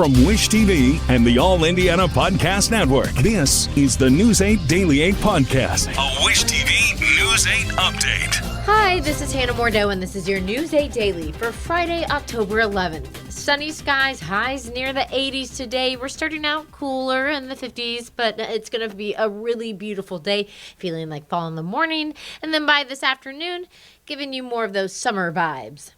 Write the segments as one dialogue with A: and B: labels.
A: From Wish TV and the All Indiana Podcast Network, this is the News 8 Daily 8 Podcast, a Wish TV News 8 update.
B: Hi, this is Hannah Mordeau, and this is your News 8 Daily for Friday, October 11th. Sunny skies, highs near the 80s today. We're starting out cooler in the 50s, but it's going to be a really beautiful day, feeling like fall in the morning. And then by this afternoon, giving you more of those summer vibes.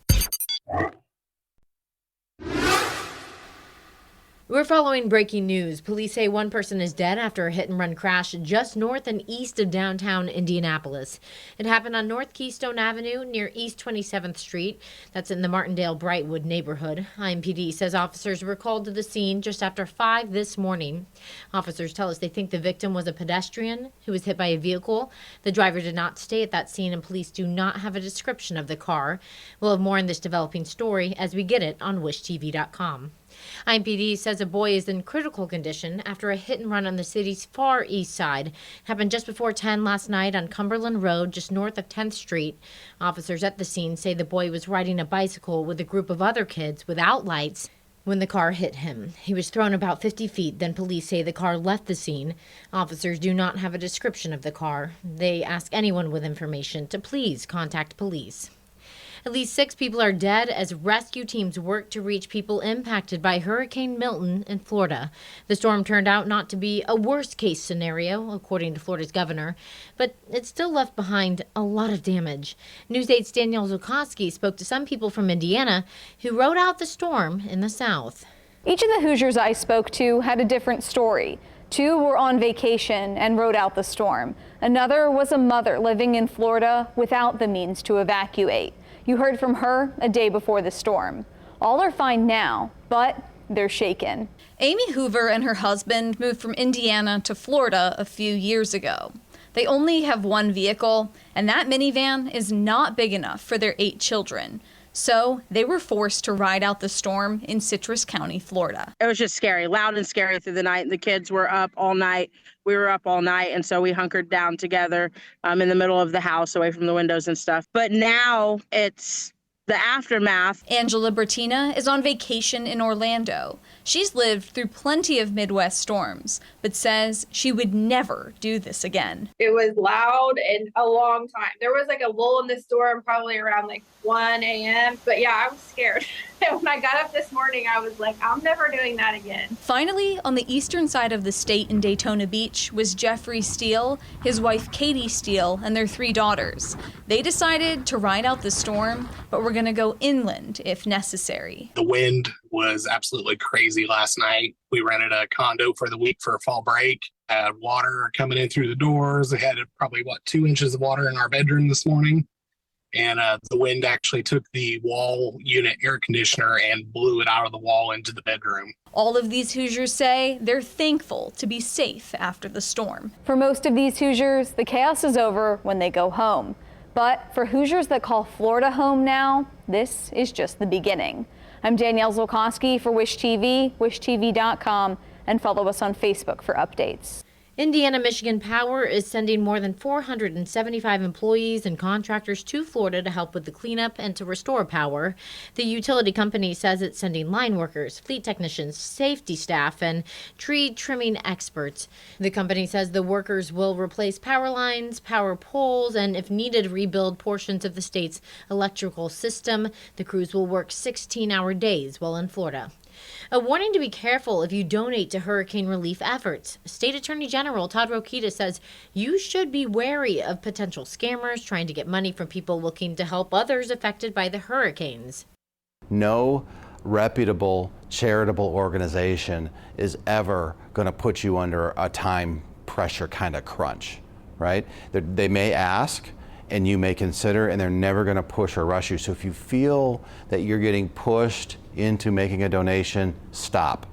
B: We're following breaking news. Police say one person is dead after a hit-and-run crash just north and east of downtown Indianapolis. It happened on North Keystone Avenue near East 27th Street. That's in the Martindale-Brightwood neighborhood. IMPD says officers were called to the scene just after 5 this morning. Officers tell us they think the victim was a pedestrian who was hit by a vehicle. The driver did not stay at that scene, and police do not have a description of the car. We'll have more in this developing story as we get it on WishTV.com. IMPD says a boy is in critical condition after a hit and run on the city's far east side. It happened just before 10 last night on Cumberland Road, just north of 10th Street. Officers at the scene say the boy was riding a bicycle with a group of other kids without lights when the car hit him. He was thrown about 50 feet, then police say the car left the scene. Officers do not have a description of the car. They ask anyone with information to please contact police. At least 6 people are dead as rescue teams work to reach people impacted by Hurricane Milton in Florida. The storm turned out not to be a worst-case scenario, according to Florida's governor, but it still left behind a lot of damage. News 8's Danielle Zukoski spoke to some people from Indiana who rode out the storm in the South.
C: Each of the Hoosiers I spoke to had a different story. 2 were on vacation and rode out the storm. Another was a mother living in Florida without the means to evacuate. You heard from her a day before the storm. All are fine now, but they're shaken.
D: Amy Hoover and her husband moved from Indiana to Florida a few years ago. They only have one vehicle, and that minivan is not big enough for their 8 children. So they were forced to ride out the storm in Citrus County, Florida.
E: It was just scary, loud and scary through the night. The kids were up all night. We were up all night, and so we hunkered down together in the middle of the house, away from the windows and stuff. But now it's the aftermath.
D: Angela Bertina is on vacation in Orlando. She's lived through plenty of Midwest storms, but says she would never do this again.
F: It was loud and a long time. There was like a lull in the storm probably around like 1 a.m. But yeah, I was scared. When I got up this morning, I was like, I'm never doing that again.
D: Finally, on the eastern side of the state in Daytona Beach was Jeffrey Steele, his wife Katie Steele, and their 3 daughters. They decided to ride out the storm, but were going to go inland if necessary.
G: The wind was absolutely crazy last night. We rented a condo for the week for a fall break. Had water coming in through the doors. I had probably, 2 inches of water in our bedroom this morning. And the wind actually took the wall unit air conditioner and blew it out of the wall into the bedroom.
D: All of these Hoosiers say they're thankful to be safe after the storm.
C: For most of these Hoosiers, the chaos is over when they go home. But for Hoosiers that call Florida home now, this is just the beginning. I'm Danielle Zukoski for Wish TV, WishTV.com, and follow us on Facebook for updates.
B: Indiana Michigan Power is sending more than 475 employees and contractors to Florida to help with the cleanup and to restore power. The utility company says it's sending line workers, fleet technicians, safety staff, and tree trimming experts. The company says the workers will replace power lines, power poles, and if needed, rebuild portions of the state's electrical system. The crews will work 16-hour days while in Florida. A warning to be careful if you donate to hurricane relief efforts. State Attorney General Todd Rokita says you should be wary of potential scammers trying to get money from people looking to help others affected by the hurricanes.
H: No reputable charitable organization is ever going to put you under a time pressure kind of crunch, right? They may ask, and you may consider, and they're never going to push or rush you. So if you feel that you're getting pushed into making a donation, stop,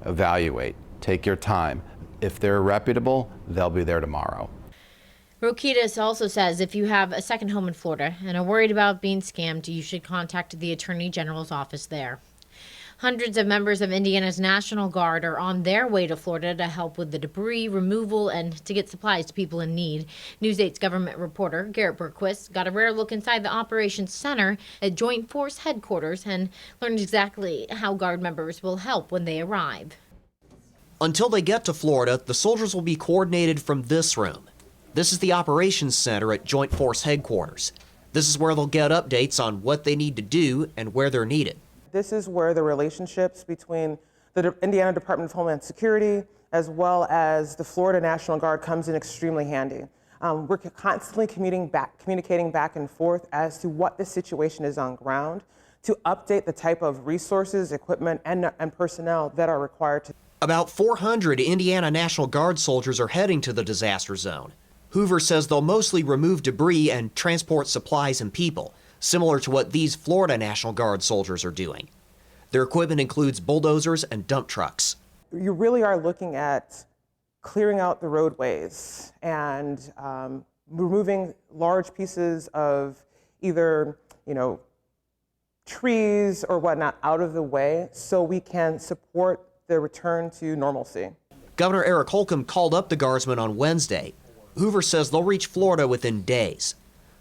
H: evaluate, take your time. If they're reputable, they'll be there tomorrow.
B: Rokitas also says if you have a second home in Florida and are worried about being scammed, you should contact the Attorney General's office there. Hundreds of members of Indiana's National Guard are on their way to Florida to help with the debris removal and to get supplies to people in need. News 8's government reporter Garrett Bergquist got a rare look inside the operations center at Joint Force headquarters and learned exactly how Guard members will help when they arrive.
I: Until they get to Florida, the soldiers will be coordinated from this room. This is the operations center at Joint Force headquarters. This is where they'll get updates on what they need to do and where they're needed.
J: This is where the relationships between the Indiana Department of Homeland Security as well as the Florida National Guard comes in extremely handy. We're constantly communicating back and forth as to what the situation is on ground to update the type of resources, equipment, and personnel that are required to.
I: About 400 Indiana National Guard soldiers are heading to the disaster zone. Hoover says they'll mostly remove debris and transport supplies and people, similar to what these Florida National Guard soldiers are doing. Their equipment includes bulldozers and dump trucks.
J: You really are looking at clearing out the roadways and removing large pieces of either, trees or whatnot out of the way so we can support the return to normalcy.
I: Governor Eric Holcomb called up the Guardsmen on Wednesday. Hoover says they'll reach Florida within days.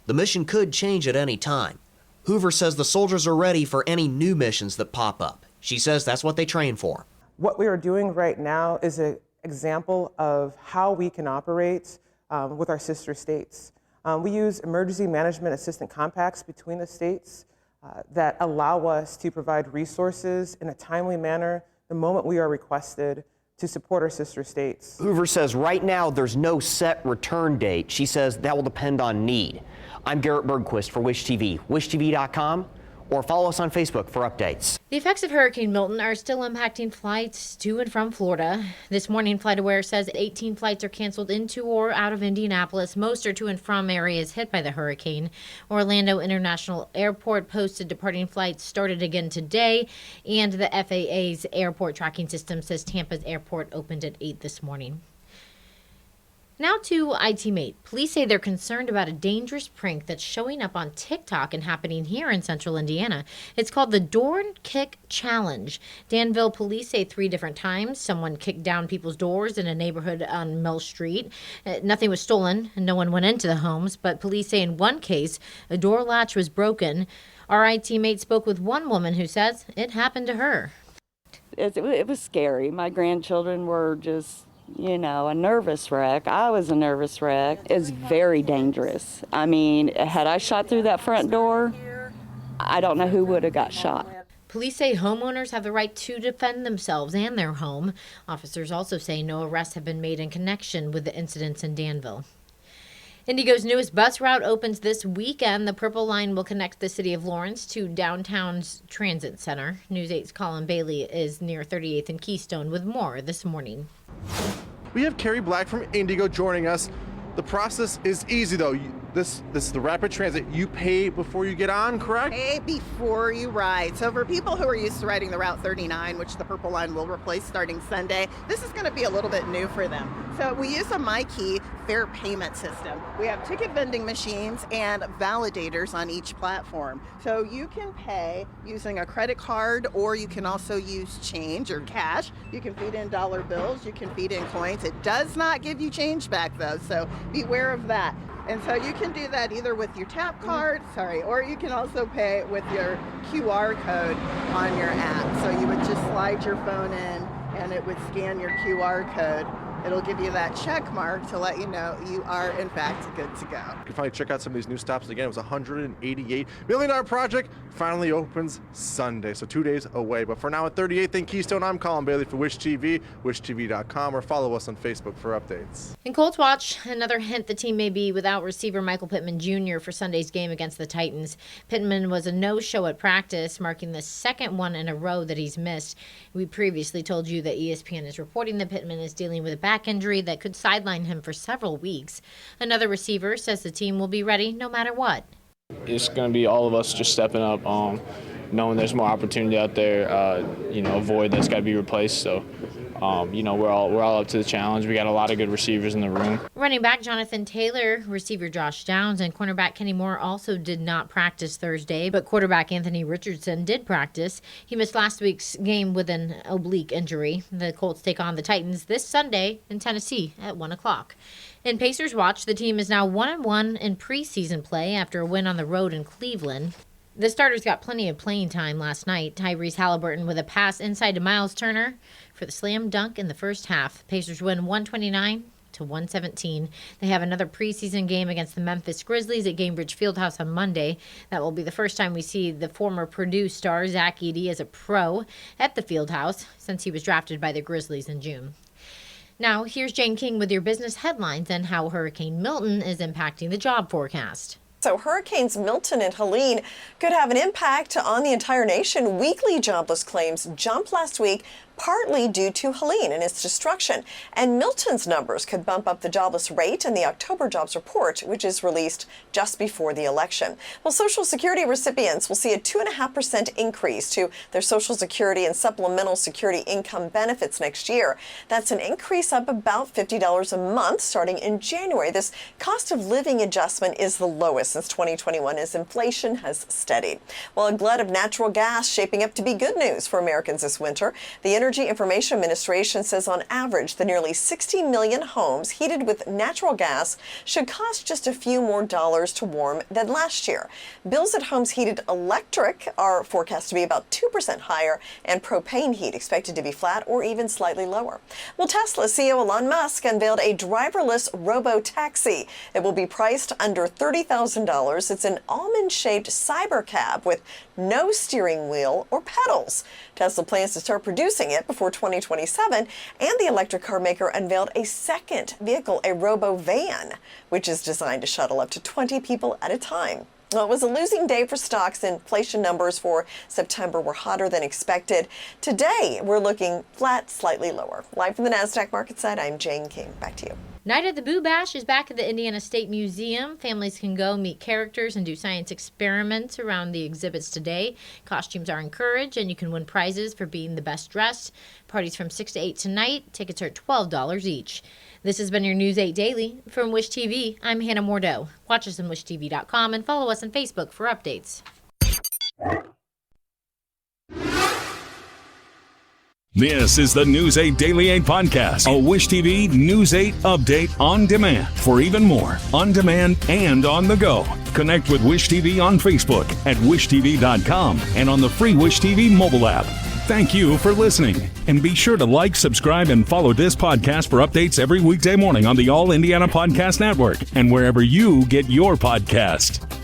I: The mission could change at any time. Hoover says the soldiers are ready for any new missions that pop up. She says that's what they train for.
J: What we are doing right now is an example of how we can operate with our sister states. We use emergency management assistant compacts between the states that allow us to provide resources in a timely manner the moment we are requested to support our sister states.
I: Hoover says right now there's no set return date. She says that will depend on need. I'm Garrett Bergquist for Wish TV, wishtv.com, or follow us on Facebook for updates.
B: The effects of Hurricane Milton are still impacting flights to and from Florida. This morning, FlightAware says 18 flights are canceled into or out of Indianapolis. Most are to and from areas hit by the hurricane. Orlando International Airport posted departing flights started again today, and the FAA's airport tracking system says Tampa's airport opened at 8 this morning. Now to ITmate. Police say they're concerned about a dangerous prank that's showing up on TikTok and happening here in central Indiana. It's called the Door Kick Challenge. Danville police say 3 different times someone kicked down people's doors in a neighborhood on Mill Street. Nothing was stolen and no one went into the homes, but police say in one case a door latch was broken. Our ITmate spoke with one woman who says it happened to her.
K: It was scary. My grandchildren were just a nervous wreck. I was a nervous wreck. It's very dangerous. I mean, had I shot through that front door, I don't know who would have got shot.
B: Police say homeowners have the right to defend themselves and their home. Officers also say no arrests have been made in connection with the incidents in Danville. Indigo's newest bus route opens this weekend. The Purple Line will connect the city of Lawrence to downtown's transit center. News 8's Colin Bailey is near 38th and Keystone with more this morning.
L: We have Carrie Black from Indigo joining us. The process is easy though. This is the rapid transit. You pay before you get on, correct?
M: Pay before you ride. So for people who are used to riding the Route 39, which the Purple Line will replace starting Sunday, this is going to be a little bit new for them. So we use a MyKey fare payment system. We have ticket vending machines and validators on each platform. So you can pay using a credit card, or you can also use change or cash. You can feed in dollar bills, you can feed in coins. It does not give you change back though, so beware of that. And so you can do that either with your tap card, or you can also pay with your QR code on your app. So you would just slide your phone in and it would scan your QR code. It'll give you that check mark to let you know you are in fact good to go.
L: You can finally check out some of these new stops again. It was a $188 million project. Finally opens Sunday, so 2 days away. But for now at 38th and Keystone, I'm Colin Bailey for Wish TV, wishtv.com, or follow us on Facebook for updates.
B: In Colts Watch, another hint the team may be without receiver Michael Pittman Jr. for Sunday's game against the Titans. Pittman was a no-show at practice, marking the second one in a row that he's missed. We previously told you that ESPN is reporting that Pittman is dealing with a back injury that could sideline him for several weeks. Another receiver says the team will be ready no matter what.
N: It's going to be all of us just stepping up, knowing there's more opportunity out there, a void that's got to be replaced. So we're all up to the challenge. We got a lot of good receivers in the room.
B: Running back Jonathan Taylor, receiver Josh Downs, and cornerback Kenny Moore also did not practice Thursday, but quarterback Anthony Richardson did practice. He missed last week's game with an oblique injury. The Colts take on the Titans this Sunday in Tennessee at 1 o'clock. In Pacers Watch, the team is now 1-1 in preseason play after a win on the road in Cleveland. The starters got plenty of playing time last night. Tyrese Halliburton with a pass inside to Miles Turner for the slam dunk in the first half. Pacers win 129-117. They have another preseason game against the Memphis Grizzlies at Gainbridge Fieldhouse on Monday. That will be the first time we see the former Purdue star Zach Edey as a pro at the Fieldhouse since he was drafted by the Grizzlies in June. Now, here's Jane King with your business headlines and how Hurricane Milton is impacting the job forecast.
O: So Hurricanes Milton and Helene could have an impact on the entire nation. Weekly jobless claims jumped last week, partly due to Helene and its destruction. And Milton's numbers could bump up the jobless rate in the October jobs report, which is released just before the election. Well, Social Security recipients will see a 2.5% increase to their Social Security and Supplemental Security income benefits next year. That's an increase up about $50 a month starting in January. This cost of living adjustment is the lowest since 2021 as inflation has steadied. Well, a glut of natural gas shaping up to be good news for Americans this winter. The Energy Information Administration says on average the nearly 60 million homes heated with natural gas should cost just a few more dollars to warm than last year. Bills at homes heated electric are forecast to be about 2% higher, and propane heat expected to be flat or even slightly lower. Well, Tesla CEO Elon Musk unveiled a driverless robo-taxi. It will be priced under $30,000. It's an almond-shaped cyber cab with no steering wheel or pedals. Tesla plans to start producing it before 2027, and the electric car maker unveiled a second vehicle, a robo-van, which is designed to shuttle up to 20 people at a time. Well, it was a losing day for stocks. Inflation numbers for September were hotter than expected. Today, we're looking flat, slightly lower. Live from the NASDAQ market side, I'm Jane King. Back to you.
B: Night at the Boo Bash is back at the Indiana State Museum. Families can go meet characters and do science experiments around the exhibits today. Costumes are encouraged, and you can win prizes for being the best dressed. Parties from 6 to 8 tonight. Tickets are $12 each. This has been your News 8 Daily. From Wish TV, I'm Hannah Mordeau. Watch us on wishtv.com and follow us on Facebook for updates.
A: This is the News 8 Daily 8 podcast, a Wish TV News 8 update on demand. For even more, on demand and on the go, connect with Wish TV on Facebook at wishtv.com and on the free Wish TV mobile app. Thank you for listening, and be sure to like, subscribe, and follow this podcast for updates every weekday morning on the All Indiana Podcast Network and wherever you get your podcast.